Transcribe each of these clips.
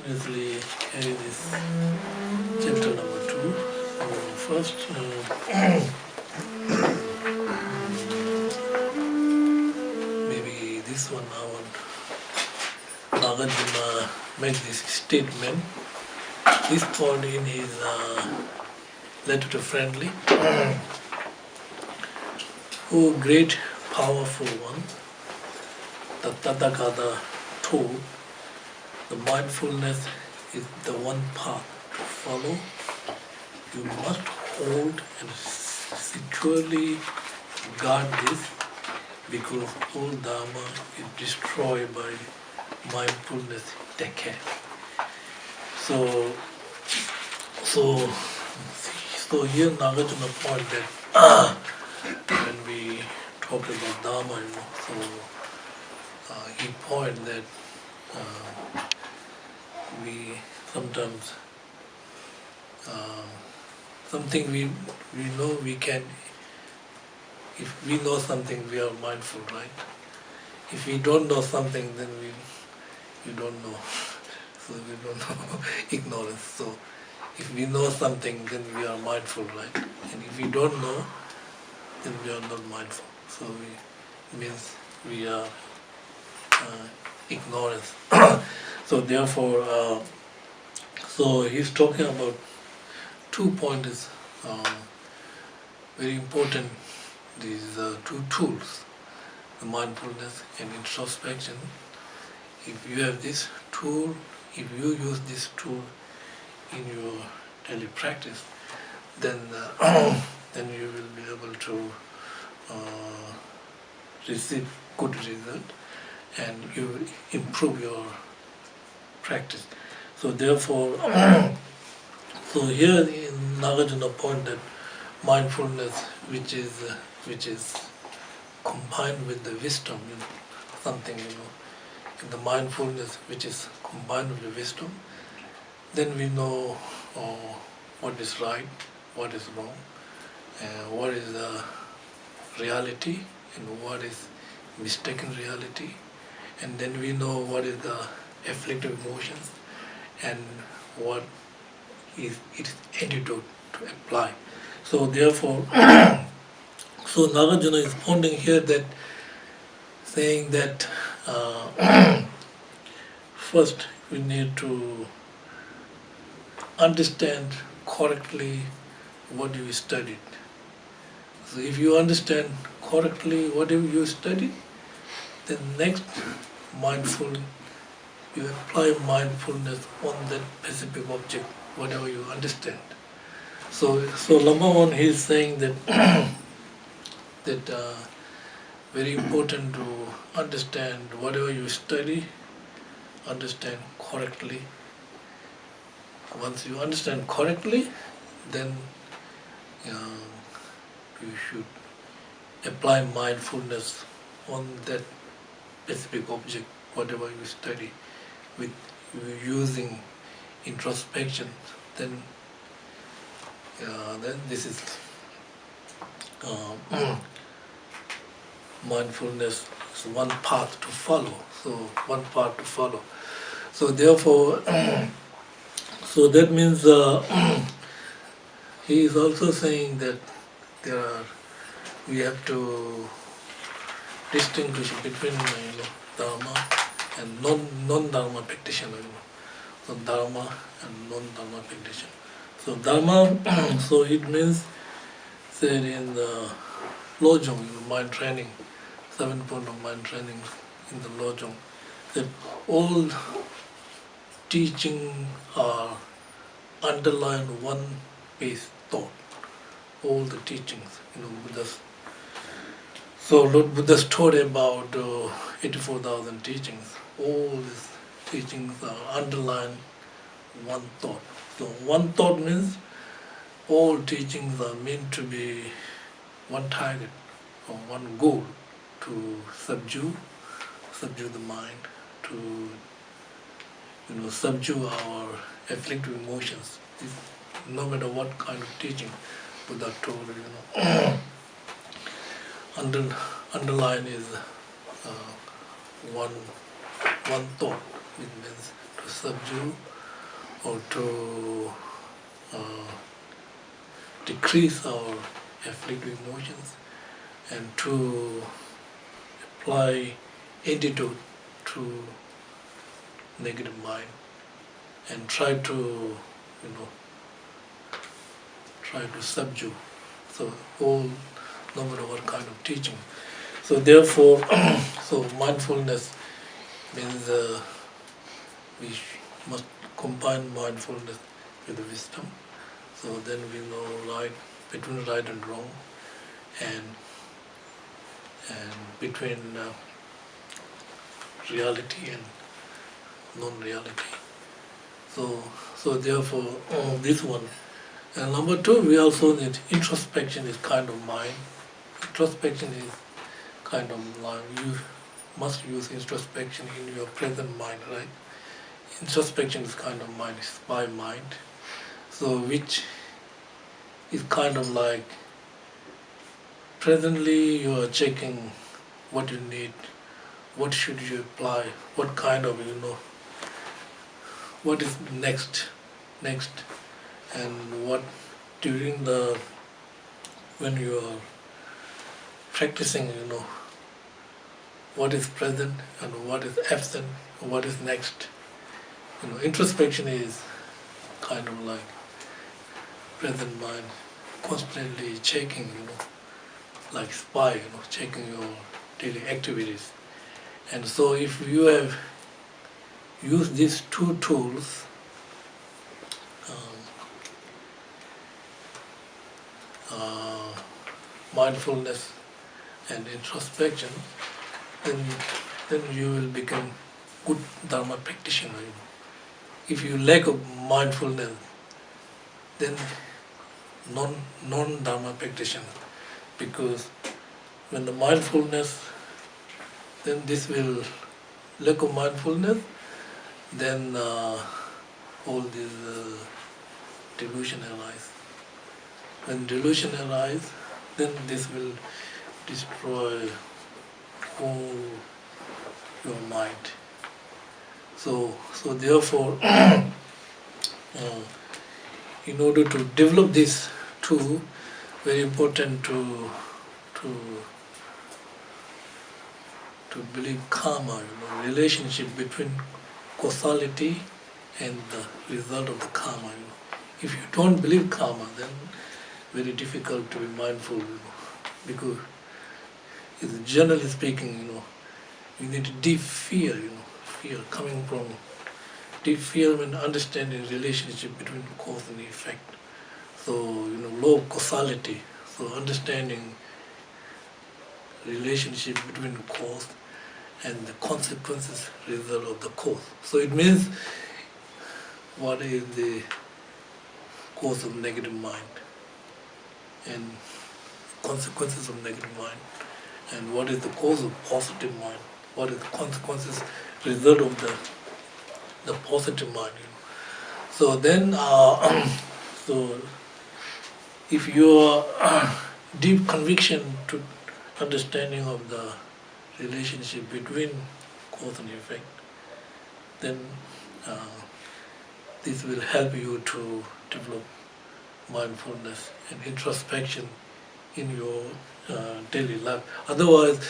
continuously carry this chapter number 2. So first, maybe this one I want Nagarjuna make this statement. This point in his letter to Friendly. O great powerful one, the Tathagata told, the mindfulness is the one path to follow. You must hold and securely guard this, because all Dharma is destroyed by mindfulness decay. So here Nagarjuna point that when we talk about Dharma, he point that we sometimes something we know we can. If we know something, we are mindful, right? If we don't know something, then we don't know. So we don't know ignorance. So if we know something, then we are mindful, right? And if we don't know, then we are not mindful. So it means we are ignorance. So therefore, so he's talking about 2 points, very important. These 2 tools, the mindfulness and introspection. If you have this tool, if you use this tool in your daily practice, then then you will be able to receive good result, and you will improve your practice. So therefore, so here in Nagarjuna point that mindfulness, which is combined with the wisdom, something, in the mindfulness which is combined with the wisdom, then we know what is right, what is wrong, what is the reality and what is mistaken reality, and then we know what is the afflictive emotions and what is its antidote to apply. So therefore, so Nagarjuna is pointing here that, saying that first we need to understand correctly what you studied. So if you understand correctly what you studied, then next mindful, you apply mindfulness on that specific object, whatever you understand. So number one, he is saying that that very important to understand whatever you study, understand correctly. Once you understand correctly, then you should apply mindfulness on that specific object, whatever you study, with using introspection. Then this is mindfulness is one path to follow. So one path to follow. So therefore, so that means he is also saying that we have to distinguish between Dharma and non-Dharma practitioner. So Dharma and non-Dharma practitioner. So Dharma, so it means, said in the Lojong, mind training, 7 point of mind training in the Lojong, that all teaching are underlined one base thought. All the teachings, Buddha's. So Lord Buddha's taught about 84,000 teachings. All these teachings are underlined one thought. So one thought means all teachings are meant to be one target or one goal, to subdue the mind, to subdue our afflictive emotions. No matter what kind of teaching Buddha told, underline is one thought. It means to subdue or to decrease our afflictive emotions, and to apply antidote to negative mind, and try to subdue. So all number of our kind of teaching. So therefore, so mindfulness means we must combine mindfulness with wisdom. So then we know between right and wrong, and between reality and non-reality. So therefore, this one. And number two, we also need introspection is kind of mind. Introspection is kind of mind. You must use introspection in your present mind, right? Introspection is kind of mind, it's by mind. So which is kind of like presently you are checking what you need, what should you apply, what kind of, what is next, and what during when you are practicing, what is present and what is absent, what is next. Introspection is kind of like present mind, constantly checking, like spy, checking your daily activities. And so if you have used these two tools, mindfulness and introspection, then you will become good Dharma practitioner. If you lack of mindfulness, then non-Dharma practitioner, because when the mindfulness, then this will lack of mindfulness, then all these delusion arise. When delusion arise, then this will destroy all your mind. So therefore, in order to develop this tool, very important to believe karma, relationship between causality and the result of the karma. If you don't believe karma, then very difficult to be mindful, because generally speaking, you need deep fear, fear coming from deep fear when understanding relationship between cause and effect. So, law of causality, so understanding relationship between cause and the consequences result of the cause. So it means what is the cause of negative mind and consequences of negative mind, and what is the cause of positive mind, what is the consequences result of the positive mind. So then so if your deep conviction to understanding of the relationship between cause and effect, then this will help you to develop mindfulness and introspection in your daily life. Otherwise,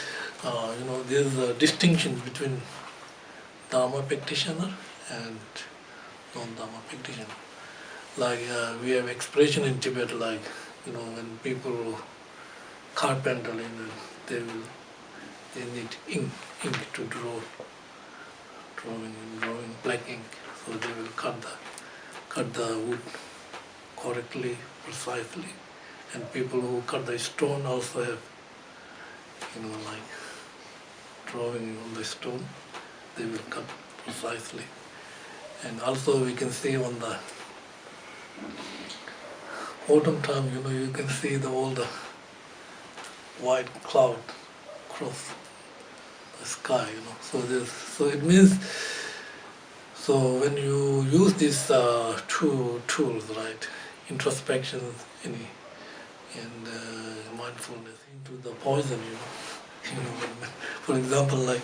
there's a distinction between Dharma practitioner and non-Dharma practitioner. Like we have expression in Tibet, like when people carpenter, they need ink to drawing black ink. So they will cut the wood correctly, precisely. And people who cut the stone also have, like drawing on the stone, they will cut precisely. And also we can see on the autumn time, you can see all the white cloud across the sky, So it means, so when you use these two tools, right, introspection and mindfulness into the poison, for example, like,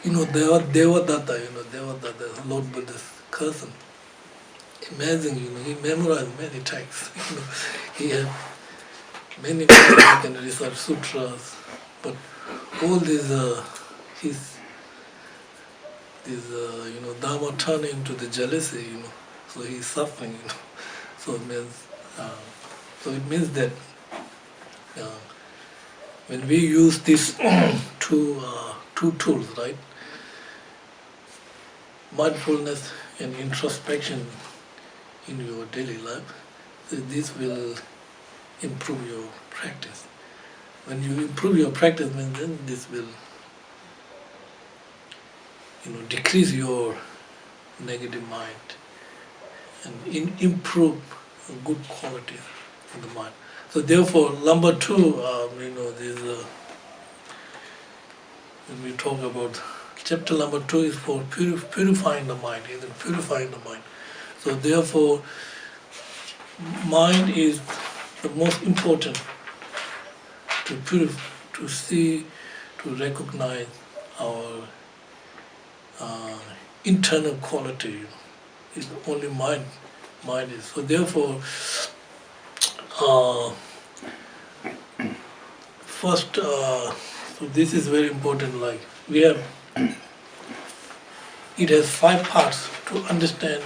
Devadatta, Lord Buddha's cousin, Amazing, he memorized many texts. He had many people who can recite sutras, but all these dharma turn into the jealousy, so he's suffering, So it means that when we use these two tools, right? Mindfulness and introspection in your daily life, so this will improve your practice. When you improve your practice, then this will decrease your negative mind and improve good qualities in the mind. So therefore, number two, when we talk about chapter number 2 is for purifying the mind, purifying the mind. So therefore, mind is the most important to see, to recognize our internal quality. It's only mind is. So therefore, first, so this is very important. Like we have, it has 5 parts to understand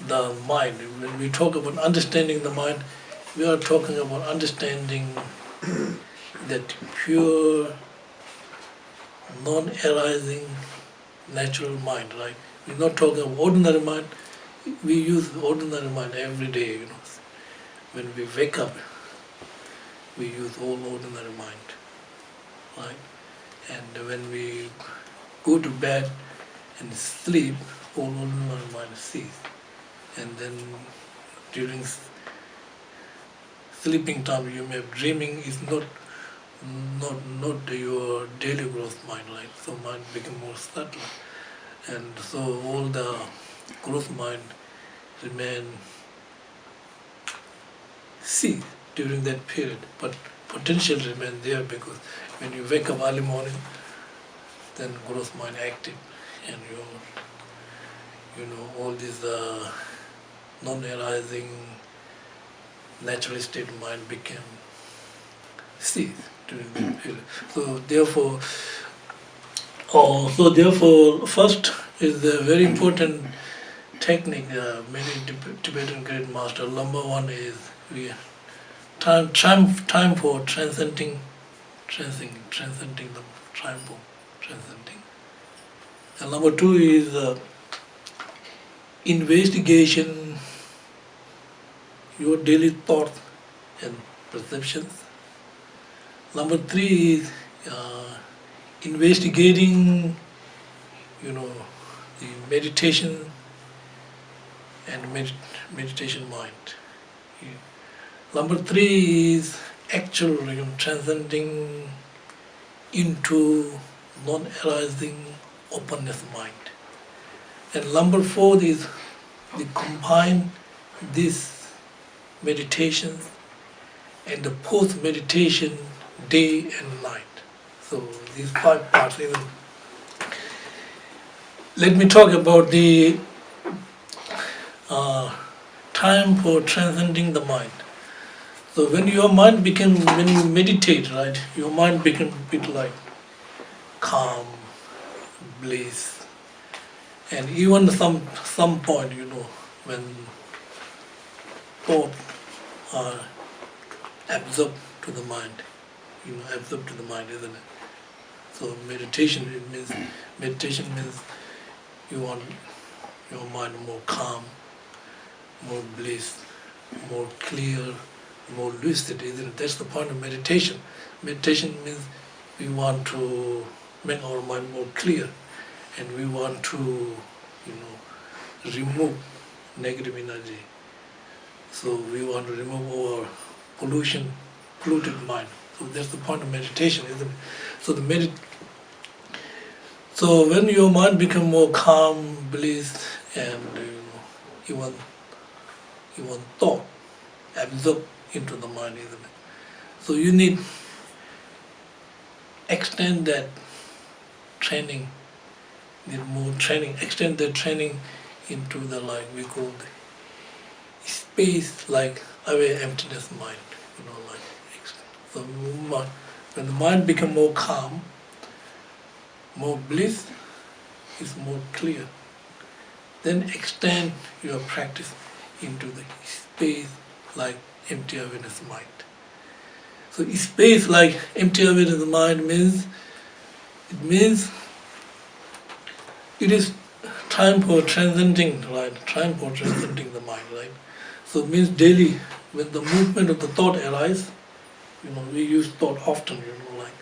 the mind. When we talk about understanding the mind, we are talking about understanding that pure, non-arising, natural mind, right? We're not talking about ordinary mind. We use ordinary mind every day, When we wake up, we use all ordinary mind, right? And when we go to bed and sleep, all ordinary mind cease. And then during sleeping time, you may be dreaming is not your daily growth mind, right? So mind become more subtle, and so all the growth mind remain cease during that period, but potential remain there, because when you wake up early morning, then growth mind active, and all these non-arising natural state mind became cease during that period. So therefore, first is a very important technique. Many Tibetan great masters. Number 1 is time for transcending the time for transcending. And number 2 is investigation your daily thoughts and perceptions. Number 3 is investigating, the meditation and meditation mind. Number 3 is actual transcending into non-arising openness mind. And number 4 is the combine this meditations and the post-meditation day and night. So these 5 parts. Let me talk about the time for transcending the mind. So when you meditate, right, your mind becomes a bit like calm, bliss, and even some point, when thoughts are absorbed to the mind, isn't it? So meditation means you want your mind more calm, more bliss, more clear, more lucid, isn't it? That's the point of meditation. Meditation means we want to make our mind more clear, and we want to, remove negative energy. So we want to remove our polluted mind. So that's the point of meditation, isn't it? So when your mind becomes more calm, bliss, and even thought absorb into the mind, isn't it? So you need extend that training, extend that training into the, like we call space like away emptiness mind, like so when the mind become more calm, more bliss, is more clear. Then extend your practice into the space like empty awareness mind. So space like empty awareness mind means it is time for transcending, right? Time for transcending the mind, right? So it means daily when the movement of the thought arises, we use thought often, like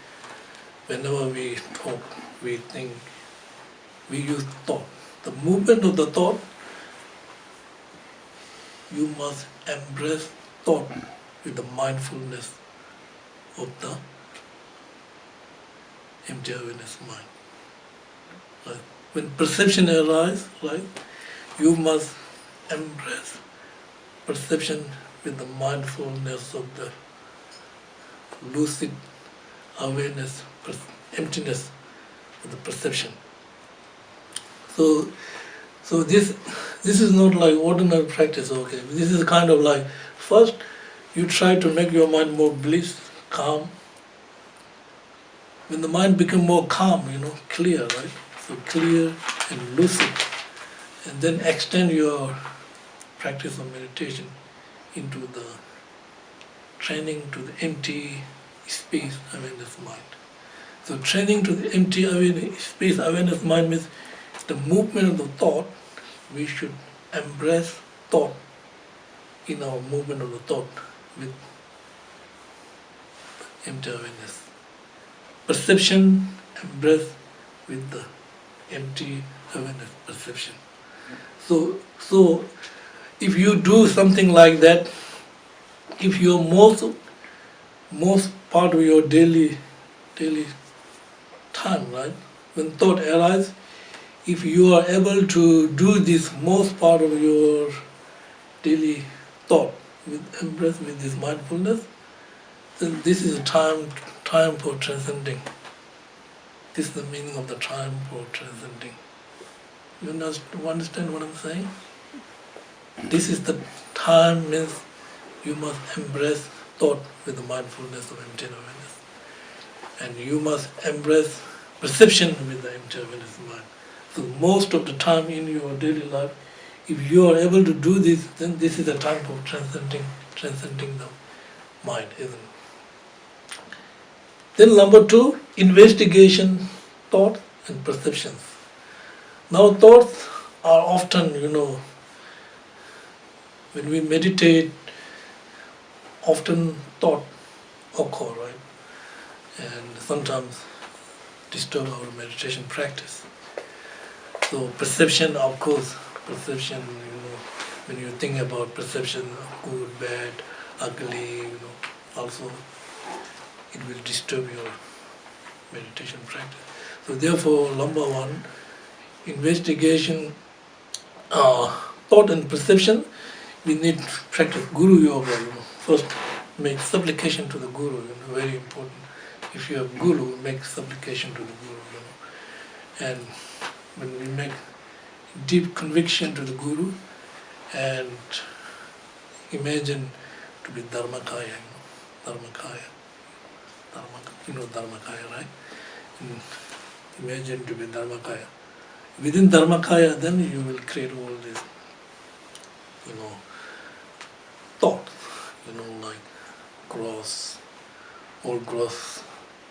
whenever we talk, we think, we use thought. The movement of the thought, you must embrace thought with the mindfulness of the empty awareness mind. Right? When perception arises, right, you must embrace perception with the mindfulness of the lucid awareness, emptiness of the perception. So this is not like ordinary practice, okay? This is kind of like, first you try to make your mind more bliss, calm. When the mind becomes more calm, clear, right? So clear and lucid. And then extend your practice of meditation into the training to the empty space awareness mind. So training to the empty space awareness mind means the movement of the thought, we should embrace thought in our movement of the thought with empty awareness. Perception, embrace with the empty awareness perception. So if you do something like that, if your most part of your daily time, right, when thought arises, if you are able to do this most part of your daily thought embrace with this mindfulness, then this is a time for transcending. This is the meaning of the time for transcending. You understand what I'm saying? This is the time means you must embrace thought with the mindfulness of empty awareness. And you must embrace perception with the empty awareness mind. So most of the time in your daily life, if you are able to do this, then this is the time for transcending the mind, isn't it? Then number 2, investigation, thought and perceptions. Now thoughts are often, when we meditate, often thought occur, right? And sometimes disturb our meditation practice. So perception, of course, perception, when you think about perception, good, bad, ugly, also it will disturb your meditation practice. So therefore, number 1, investigation, thought and perception, we need to practice Guru Yoga, First, make supplication to the Guru, very important. If you have Guru, make supplication to the Guru, And when we make deep conviction to the Guru and imagine to be Dharmakaya, Dharmakaya, Dharmakaya, right? And imagine to be Dharmakaya. Within Dharmakaya, then you will create all this, thought, like gross,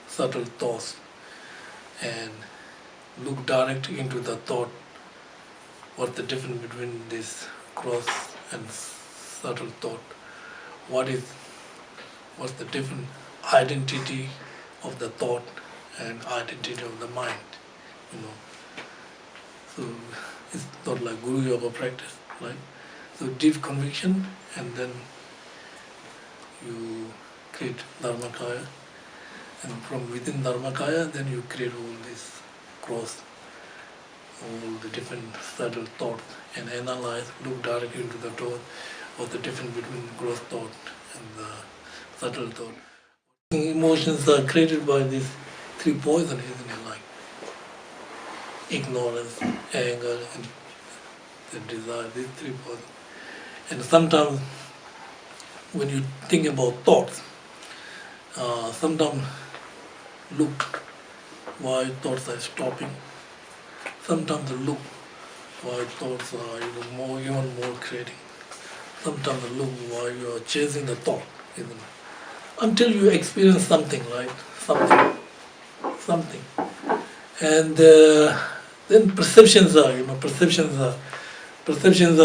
subtle thoughts, and look directly into the thought. What's the difference between this gross and subtle thought? What's the different identity of the thought and identity of the mind? So it's not like Guru Yoga practice, right? So deep conviction, and then you create Dharmakaya, and from within Dharmakaya, then you create all this cross, all the different subtle thoughts, and analyze, look directly into the thought, what's the difference between gross thought and the subtle thought. Emotions are created by these 3 poisons, isn't it? Like ignorance, anger, and the desire, these 3 poisons. And sometimes when you think about thoughts, sometimes look why thoughts are stopping. Sometimes look why thoughts are even more creating. Sometimes look why you are chasing the thought, isn't it? Until you experience something, right? Something. And then perceptions are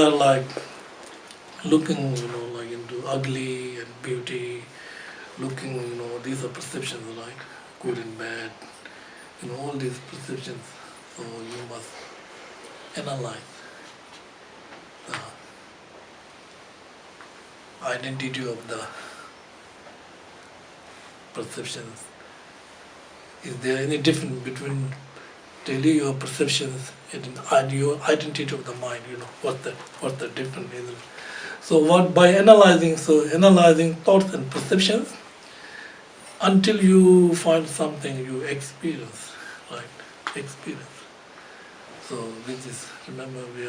like looking, like into ugly and beauty, looking, these are perceptions, right? Good and bad, all these perceptions. So you must analyze the identity of the perceptions. Is there any difference between daily your perceptions and your identity of the mind? What's the difference? Isn't it? So by analyzing thoughts and perceptions until you find something you experience, right? Experience. So this is, remember, we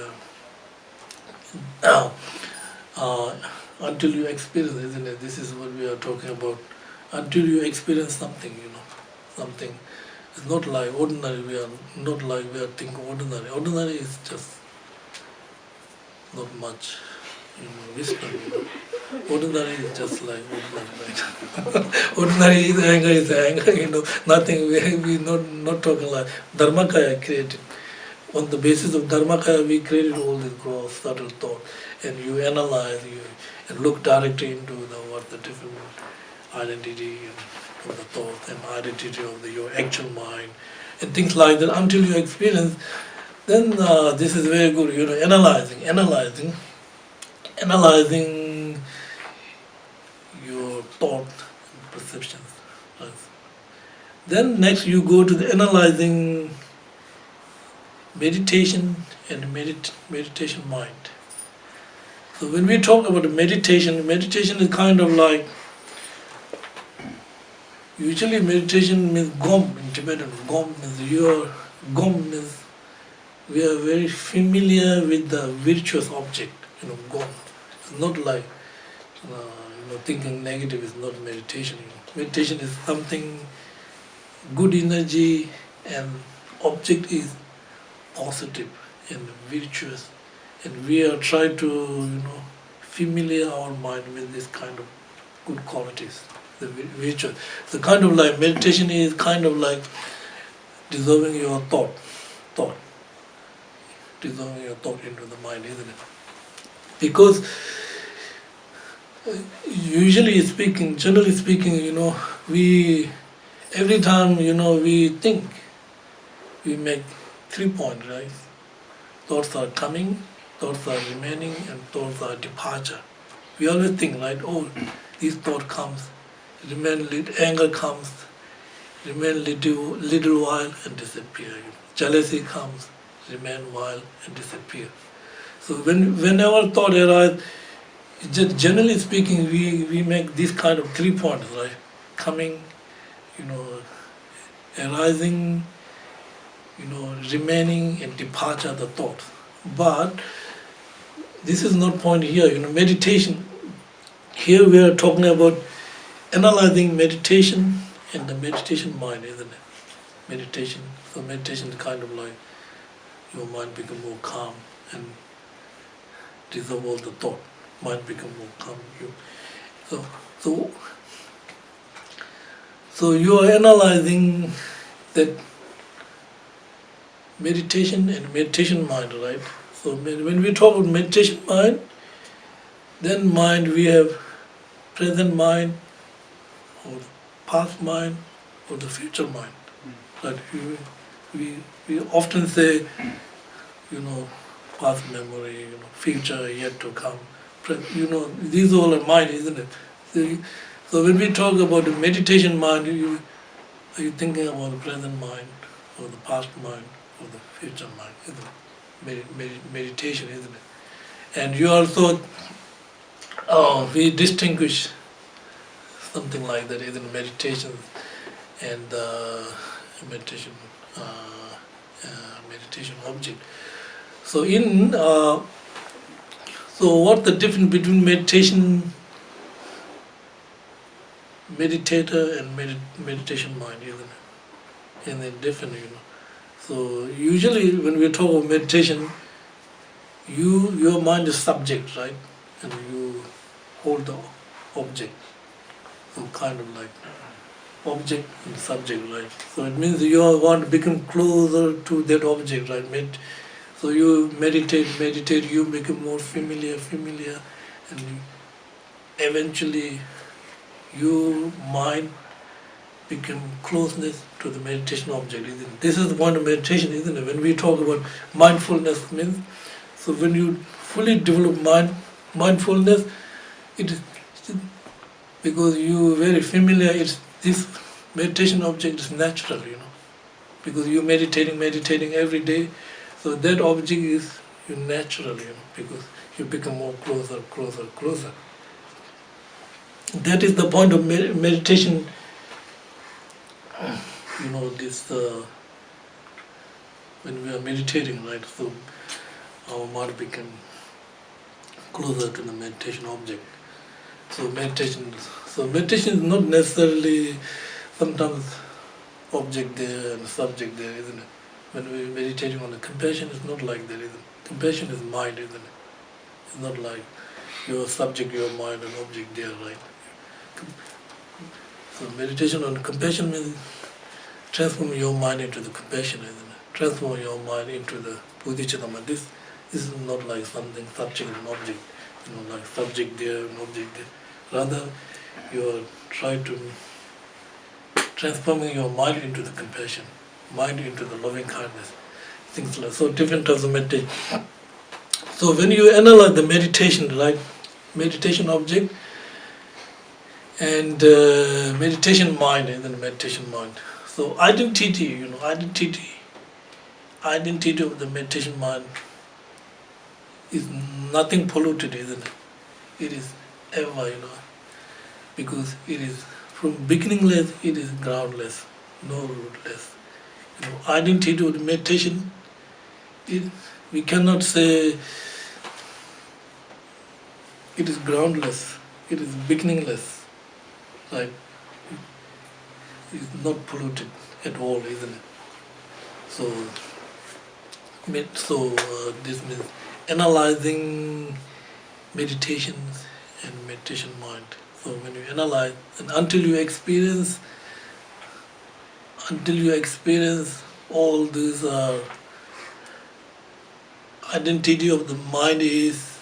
are until you experience, isn't it? This is what we are talking about. Until you experience something, something. It's not like ordinary. We are not like we are thinking ordinary. Ordinary is just not much wisdom. Ordinary is just like ordinary, right? Ordinary is anger, nothing. We not talking like Dharmakaya created. On the basis of Dharmakaya, we created all this gross, subtle thought, and you analyze, and look directly into what the different identity of the thought and identity of your actual mind, and things like that. Until you experience, then this is very good. Analyzing your thought and perceptions. Right? Then next you go to the analyzing meditation and meditation mind. So when we talk about meditation is kind of like, usually meditation means gom in Tibetan. Gom means we are very familiar with the virtuous object, gom. It's not like thinking negative is not meditation. Meditation is something good energy, and object is positive and virtuous, and we are trying to familiar our mind with this kind of good qualities, the virtuous. So kind of like meditation is kind of like dissolving your thought, dissolving your thought into the mind, isn't it? Because generally speaking, we every time we think, we make 3 points, right? Thoughts are coming, thoughts are remaining, and thoughts are departure. We always think, right? Oh, this thought comes, anger comes, remain little while and disappear. Jealousy comes, remain while and disappear. So whenever thought arises, generally speaking, we make this kind of 3 points, right? Coming, arising, remaining, and departure the thoughts. But this is not point here. Meditation. Here we are talking about analyzing meditation and the meditation mind, isn't it? Meditation. So meditation is kind of like your mind become more calm and dissolve all the thought. Mind become more calm. So you are analyzing that meditation and meditation mind, right? So when we talk about meditation mind, then mind we have present mind, or past mind, or the future mind. Right? We often say, past memory, future yet to come. These all are mind, isn't it? So when we talk about the meditation mind, are you thinking about the present mind, or the past mind, or the future mind? Isn't it? Meditation, isn't it? And you also, we distinguish something like that, isn't meditation and meditation meditation object. So So what's the difference between meditator and meditation mind, isn't it? And they're different, So usually when we talk about meditation, your mind is subject, right? And you hold the object. So kind of like object and subject, right? So it means you want to become closer to that object, right? So you meditate, you become more familiar, and eventually your mind become closeness to the meditation object, isn't it? This is the point of meditation, isn't it? When we talk about mindfulness means, so when you fully develop mindfulness, it is because you very familiar, this meditation object is natural, because you're meditating every day, so that object is you natural, because you become more closer. That is the point of meditation, this when we are meditating, right? So our mind become closer to the meditation object. So meditation is not necessarily sometimes object there and subject there, isn't it? When we're meditating on the compassion, it's not like that, isn't it? Compassion is mind, isn't it? It's not like your subject, your mind, and object there, right? So meditation on compassion means transform your mind into the compassion, isn't it? Transform your mind into the Bodhisattva. This is not like something subject and object, like subject there and object there. Rather, you are trying to transforming your mind into the compassion, mind into the loving kindness, things like so. Different types of meditation. So when you analyze the meditation, right, meditation object and meditation mind, and then meditation mind. So identity of the meditation mind is nothing polluted, isn't it? It is ever, because it is from beginningless, it is groundless, no rootless. Identity of the meditation, we cannot say it is groundless, it is beginningless, right? It is not polluted at all, isn't it? So this means analyzing meditations and meditation mind. So when you analyze, and until you experience all these identity of the mind is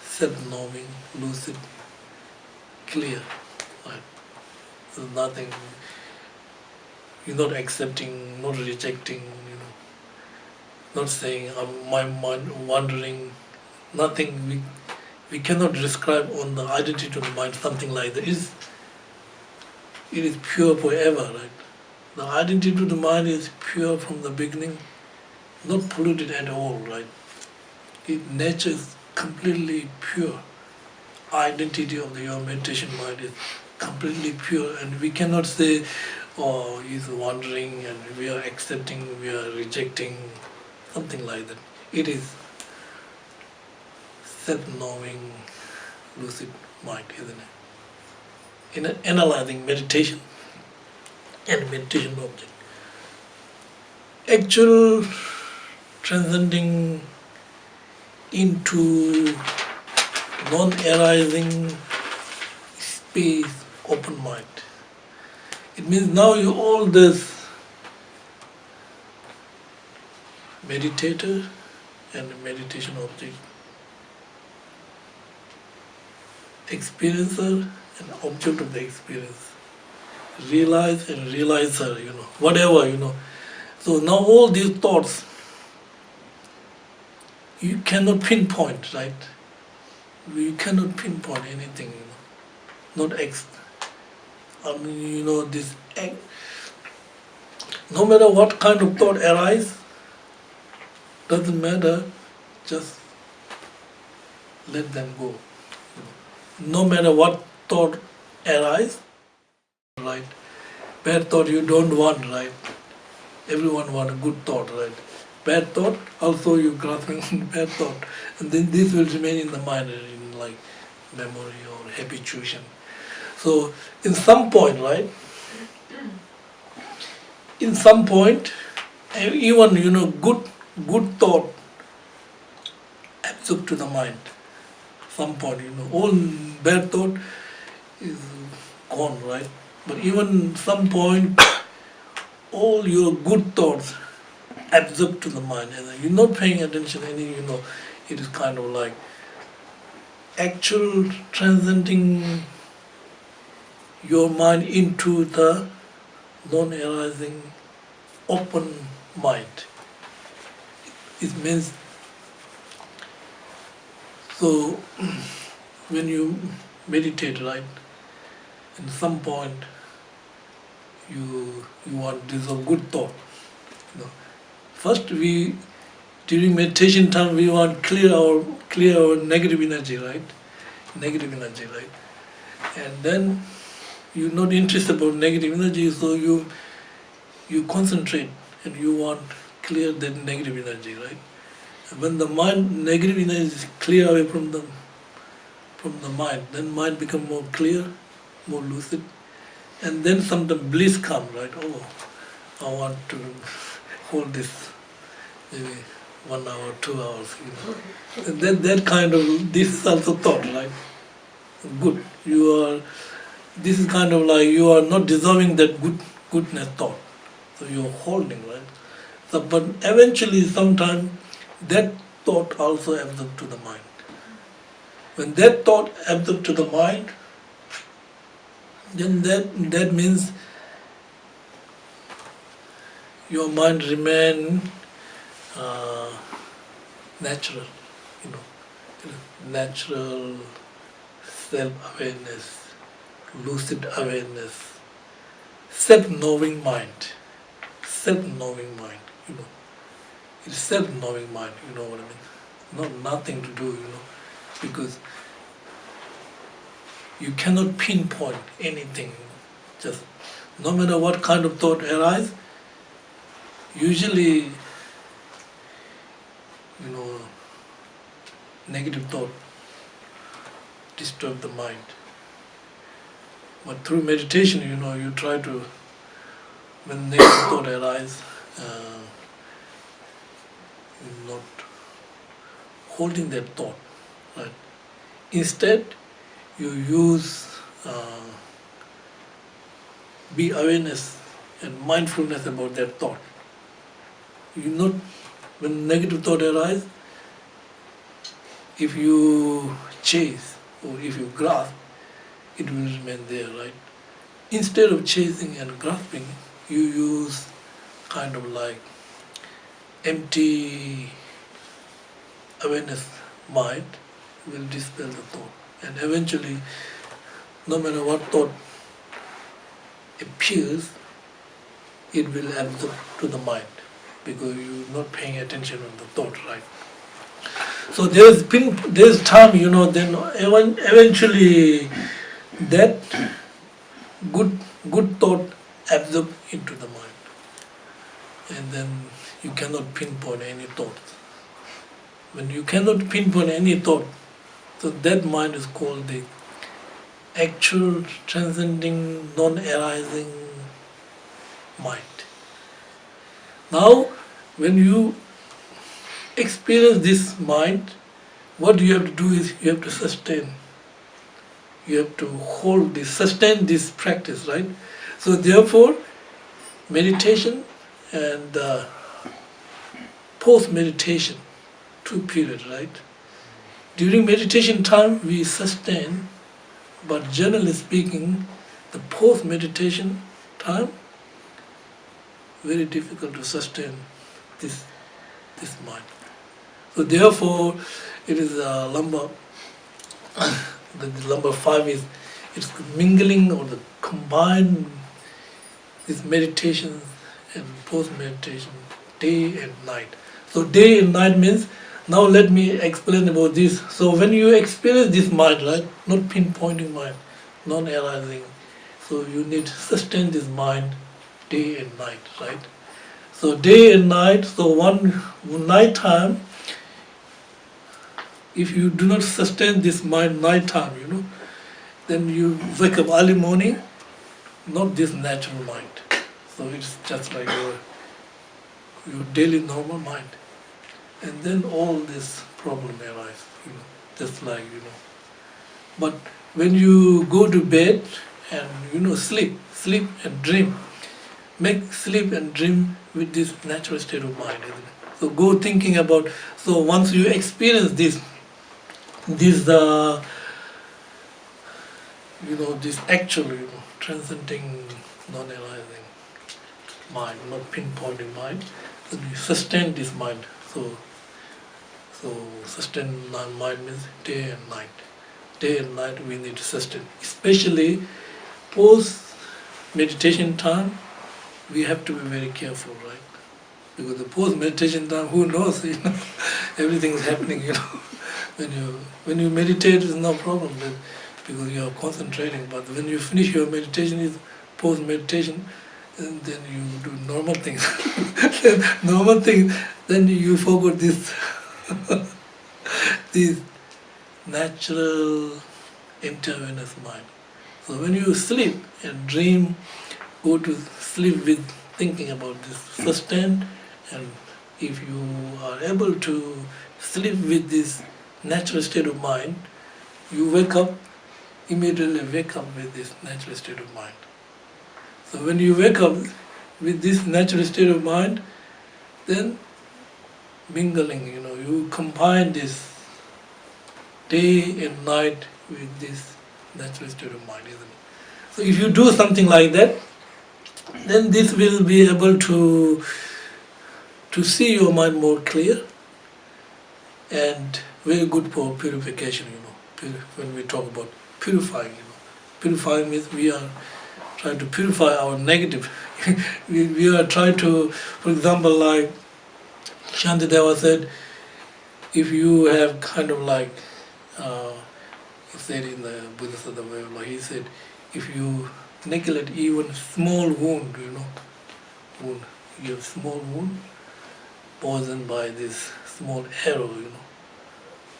self-knowing, lucid, clear. Right? So nothing, you're not accepting, not rejecting, not saying my mind wandering, nothing. We cannot describe on the identity of the mind something like that. It is pure forever, right? The identity of the mind is pure from the beginning, not polluted at all, right? Nature is completely pure. Identity of your meditation mind is completely pure, and we cannot say, oh, he's wandering and we are accepting, we are rejecting, something like that. It is self-knowing, lucid mind, isn't it? In analyzing meditation and meditation object, actual transcending into non-arising space, open mind. It means now you all this meditator and meditation object, experiencer and object of the experience, realize and realizer, whatever, So now all these thoughts, you cannot pinpoint, right? You cannot pinpoint anything, not this, no matter what kind of thought arises, doesn't matter, just let them go. No matter what thought arises, right? Bad thought you don't want, right? Everyone wants a good thought, right? bad thought, also you grasping bad thought, and then this will remain in the mind in like memory or habituation. So in some point, right? In some point, even good thought absorbed to the mind. Some point, all bad thought is gone, right? But even some point, all your good thoughts absorbed to the mind, and you're not paying attention. It is kind of like actual transcending your mind into the non-arising open mind. It means, so when you meditate, right, in some point you want this a good thought. First during meditation time we want clear our negative energy, right? And then you're not interested about negative energy, so you concentrate and you want clear that negative energy, right? And when the negative energy is clear away from the mind, then mind become more clear, more lucid, and then sometimes bliss comes, right? Oh, I want to hold this maybe 1 hour, 2 hours, And then that kind of, this is also thought, right? Good. This is kind of like you are not dissolving that goodness thought. So you're holding, right? So, but eventually, sometime, that thought also absorbs to the mind. When that thought absorbs to the mind, then that means your mind remain natural, natural self-awareness, lucid awareness, self-knowing mind, It's self-knowing mind, you know what I mean? Nothing to do, because you cannot pinpoint anything. Just no matter what kind of thought arises, usually, negative thought disturb the mind. But through meditation, you try to, when negative thought arises, not holding that thought, right? Instead, you use be awareness and mindfulness about that thought. When negative thought arises, if you chase or if you grasp, it will remain there, right? Instead of chasing and grasping, you use kind of like empty awareness mind will dispel the thought. And eventually, no matter what thought appears, it will absorb to the mind because you're not paying attention on the thought, right? So there's time, then eventually that good thought absorb into the mind. And then you cannot pinpoint any thought. When you cannot pinpoint any thought, so that mind is called the actual transcending, non-arising mind. Now, when you experience this mind, what you have to do is you have to sustain. You have to hold this, sustain this practice, right? So therefore, meditation and post-meditation, 2 periods, right? During meditation time, we sustain, but generally speaking, the post-meditation time, very difficult to sustain this mind. So therefore, it is lumbar. The number 5 is it's mingling or the combined this meditation and post-meditation, day and night. So day and night means, now let me explain about this. So when you experience this mind, right, not pinpointing mind, non-arising, so you need to sustain this mind day and night, right? So day and night, so one night time, if you do not sustain this mind night time, then you wake up early morning, not this natural mind. So it's just like your daily normal mind. And then all this problem arise, just like, But when you go to bed and, sleep and dream, make sleep and dream with this natural state of mind, isn't it? So go thinking about, so once you experience this this actual, transcending, non-arising mind, not pinpointing mind, then you sustain this mind. So sustain mind means day and night. Day and night we need to sustain. Especially post meditation time, we have to be very careful, right? Because the post meditation time, who knows, everything is happening, When you meditate, it's no problem because you are concentrating. But when you finish your meditation, is post meditation, and then you do normal things. Then you forget this this natural inter-awareness mind. So when you sleep and dream, go to sleep with thinking about this sustain, and if you are able to sleep with this natural state of mind, you immediately wake up with this natural state of mind. So when you wake up with this natural state of mind, then mingling, you combine this day and night with this natural state of mind, isn't it? So if you do something like that, then this will be able to see your mind more clear, and very good for purification, when we talk about purifying, Purifying means we are trying to purify our negative. we are trying to, for example, like Shantideva said, if you have kind of like, he said in the Bodhisattva, he said, if you neglect even small wound, wound, you have small wound, poisoned by this small arrow,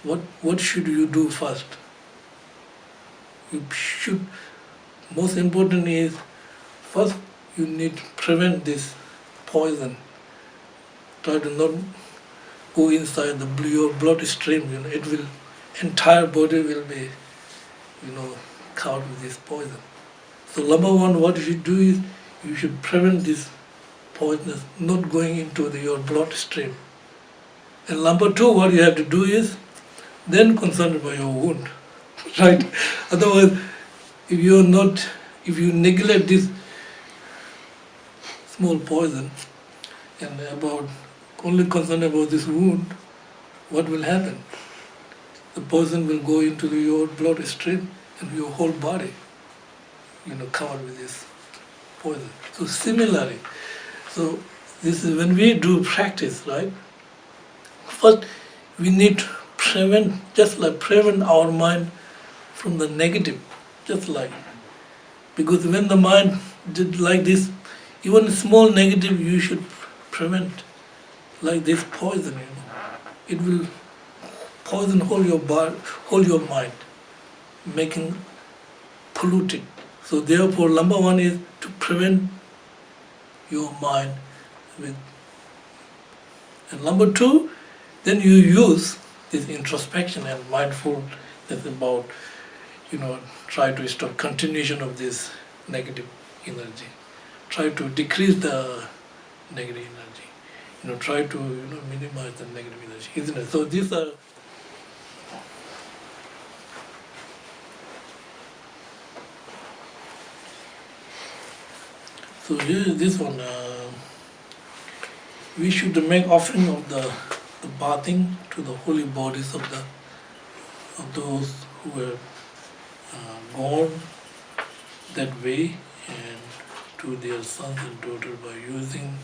what should you do first? You should, most important is, first you need to prevent this poison. Try to not go inside your bloodstream, it will, entire body will be, covered with this poison. So number one, what you should do is, you should prevent this poisonous not going into your bloodstream. And number two, what you have to do is, then concerned about your wound, right? Otherwise, if you neglect this small poison and only concerned about this wound, what will happen? The poison will go into your bloodstream and your whole body, covered with this poison. So similarly, this is when we do practice, right? First, we need to prevent our mind from the negative, because when the mind did like this, even small negative you should prevent, like this poison, it will poison whole your mind, making polluted. So therefore, number one is to prevent your mind with, and number two, then you use this introspection and mindfulness about, try to stop continuation of this negative energy. Try to decrease the negative energy. Try to minimize the negative energy, isn't it? So these are. So here, this one, we should make offering of the bathing to the holy bodies of those who were born that way, and to their sons and daughters by using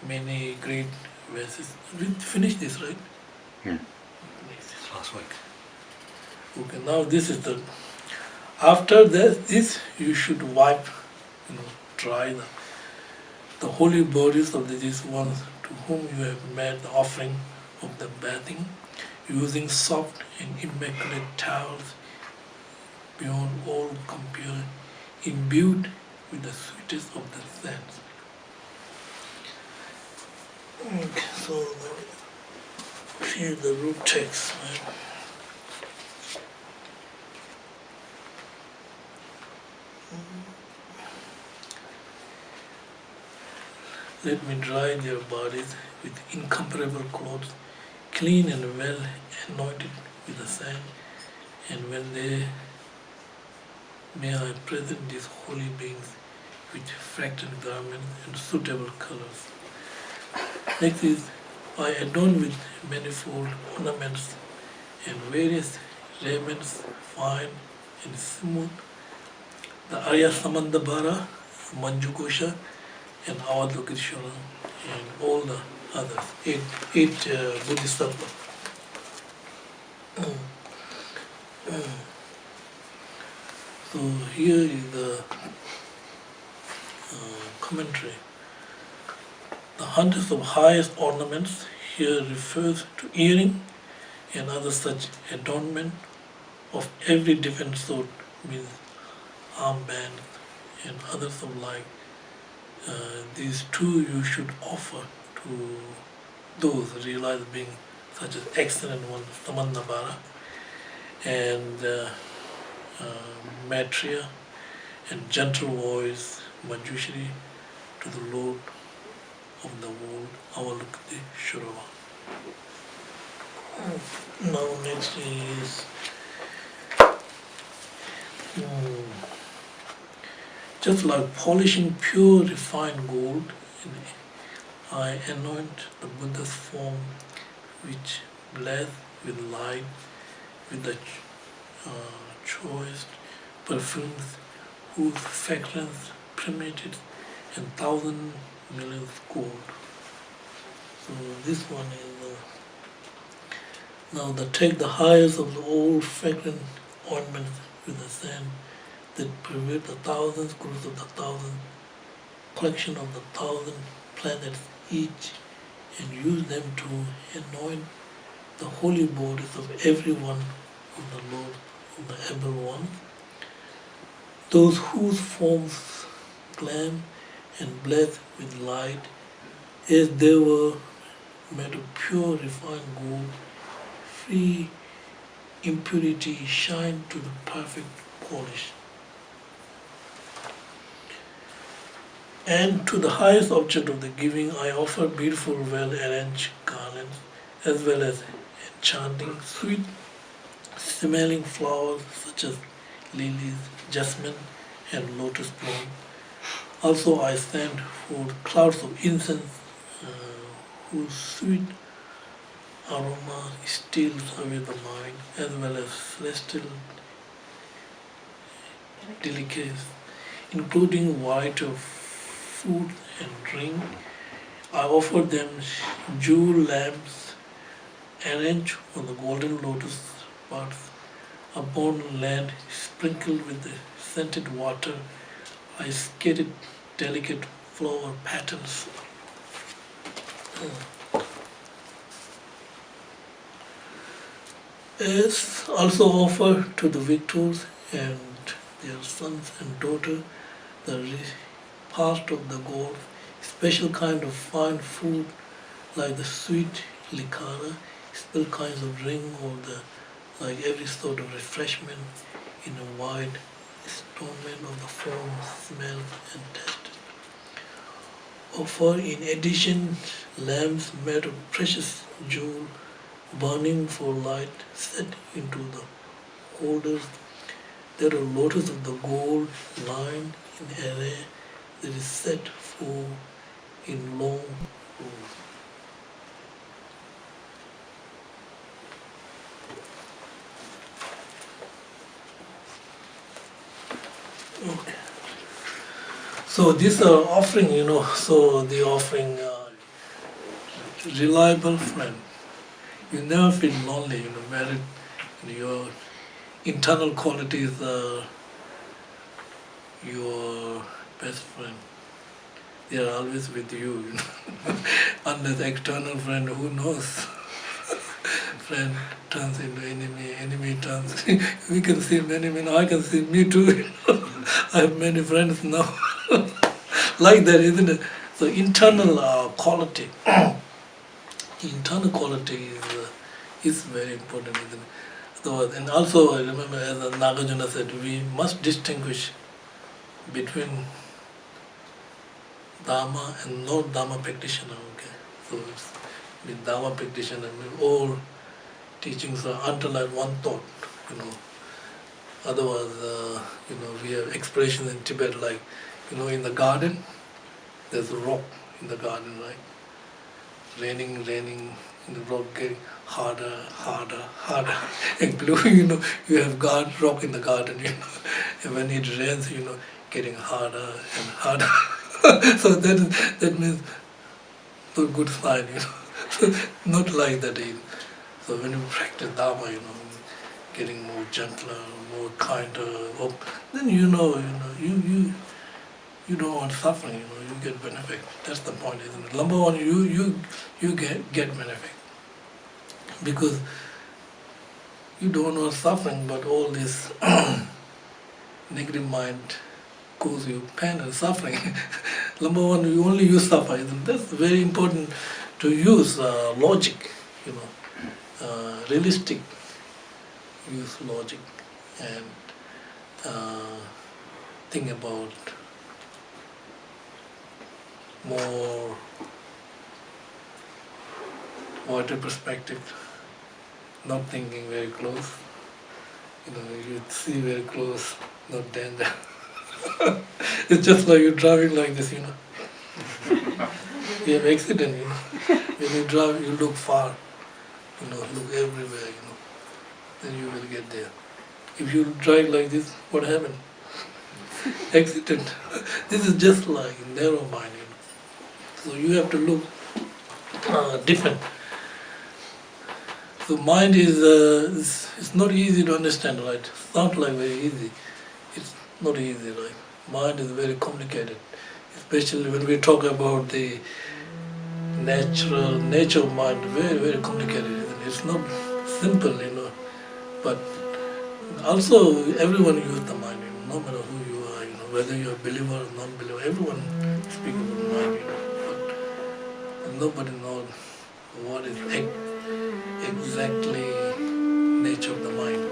many great verses. We finished this, right? Yeah. Last week. Okay, now this is the. After this you should wipe, dry the holy Bodhisattva, these ones to whom you have made the offering of the bathing, using soft and immaculate towels beyond all compare, imbued with the sweetest of the scents. Okay, so here's the root text. Right? Let me dry their bodies with incomparable clothes, clean and well anointed with the sand, and when they may I present these holy beings with fragrant garments and suitable colors. Next is, I adorn with manifold ornaments and various raiments, fine and smooth, the Arya Samandabhara, Manjukosha, and Avalokiteshvara, and all the others, eight Bodhisattva. So here is the commentary. The hundreds of highest ornaments here refers to earring and other such adornment of every different sort, means armbands and others of like. These two you should offer to those realized beings, such as excellent ones, Samandabhara and Maitreya, and gentle voice, Manjushri, to the Lord of the world, Avalokiteshvara. Now next is just like polishing pure refined gold, I anoint the Buddha's form, which blessed with light, with the choice perfumes whose fragrance permeated 1,000 millions gold. So this one is now take the highest of the old fragrant ornaments with the sand that pervade the thousands, groups of the thousand, collection of the 1,000 planets each, and use them to anoint the holy bodies of every one of the Lord of the Able One, those whose forms gleam and blessed with light, as they were made of pure refined gold, free impurity shine to the perfect polish. And to the highest object of the giving, I offer beautiful, well-arranged garlands, as well as enchanting, sweet-smelling flowers such as lilies, jasmine, and lotus bloom. Also, I send forth clouds of incense, whose sweet aroma steals away the mind, as well as celestial delicacies, including white of food and drink. I offer them jewel lamps arranged on the golden lotus buds upon land sprinkled with the scented water. I scattered delicate flower patterns. As also offer to the victors and their sons and daughters the repast of the gods, special kind of fine food like the sweet liquor, special kinds of drink, or like every sort of refreshment in a wide stonement of the form, smell, and taste. Offer in addition lamps made of precious jewel, burning for light, set into the holders. There are lotus of the gold lined in array that is set for in long rows. Okay. So these are offering, so the offering reliable friend. You never feel lonely, married, your internal qualities are your best friend. they are always with you, you know. Unless external friend, who knows? Friend turns into enemy, enemy turns. We can see many, I can see me too. You know. I have many friends now. Like that, isn't it? So internal quality, internal quality is very important, isn't it? So, and also, I remember as Nagarjuna said, we must distinguish between Dharma and non-Dharma practitioner. Okay, so it's, with Dharma practitioner, all teachings are underlined one thought. You know, otherwise, you know, we have expressions in Tibet like, you know, in the garden, there's a rock in the garden, right? Raining, and the rock getting harder, and blue, you know, you have rock in the garden, you know, and when it rains, you know, getting harder and harder. So that means not good sign, you know, not like that either. So when you practice Dharma, you know, getting more gentler, more kinder, then you know, you don't want suffering, you know, you get benefit. That's the point, isn't it? Number one, you get benefit. Because you don't want suffering, but all this negative mind cause you pain and suffering. Number one, you only use suffer, isn't it? That's very important to use logic, you know, realistic use logic and think about more wider perspective, not thinking very close. You know, you see very close, not danger. It's just like you're driving like this, you know. You have accident, you know. When you drive, you look far, you know, look everywhere, you know. Then you will get there. If you drive like this, what happened? Accident. This is just like narrow mind, you know. So you have to look different. So mind is it's not easy to understand, right? Sounds like very easy. It's not easy, right? Mind is very complicated, especially when we talk about the nature of mind. Very complicated. Isn't it? It's not simple, you know. But also everyone uses the mind, you know, no matter who you are, you know, whether you're a believer or non-believer. Everyone speaks about mind, you know. But nobody knows what is exactly nature of the mind.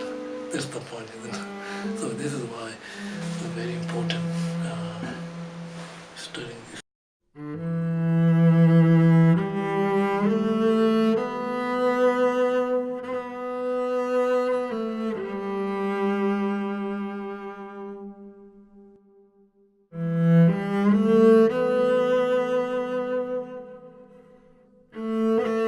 That's the point, isn't it? So this is why it's very important studying this.